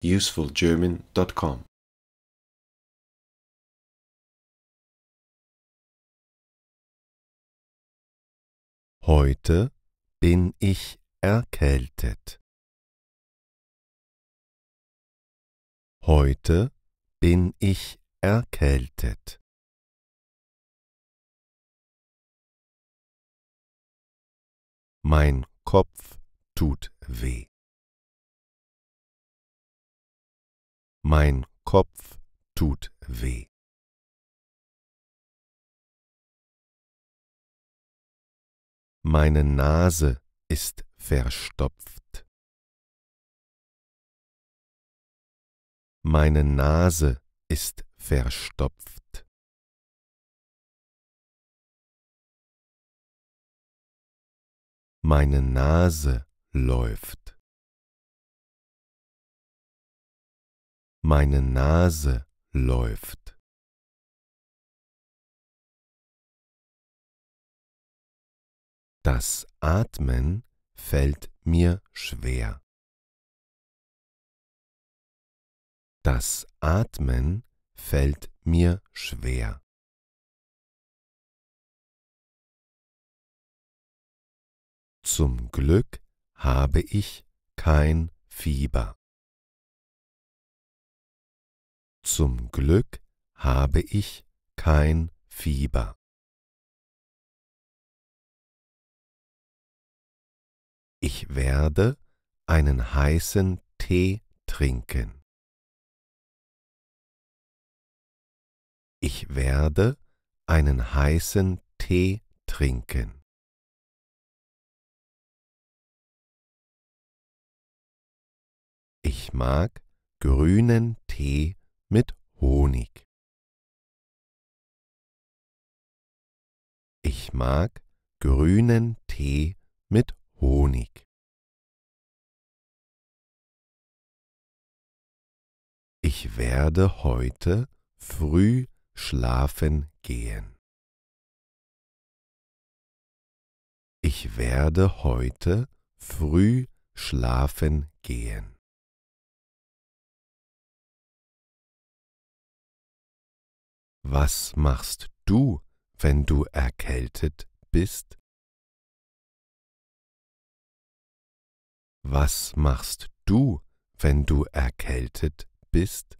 usefulgerman.com. Heute bin ich erkältet. Heute bin ich erkältet. Mein Kopf tut weh. Mein Kopf tut weh. Meine Nase ist verstopft. Meine Nase ist verstopft. Meine Nase läuft. Meine Nase läuft. Das Atmen fällt mir schwer. Das Atmen fällt mir schwer. Zum Glück habe ich kein Fieber. Zum Glück habe ich kein Fieber. Ich werde einen heißen Tee trinken. Ich werde einen heißen Tee trinken. Ich mag grünen Tee mit Honig. Ich mag grünen Tee mit Honig. Ich werde heute früh schlafen gehen. Ich werde heute früh schlafen gehen. Was machst du, wenn du erkältet bist? Was machst du, wenn du erkältet bist?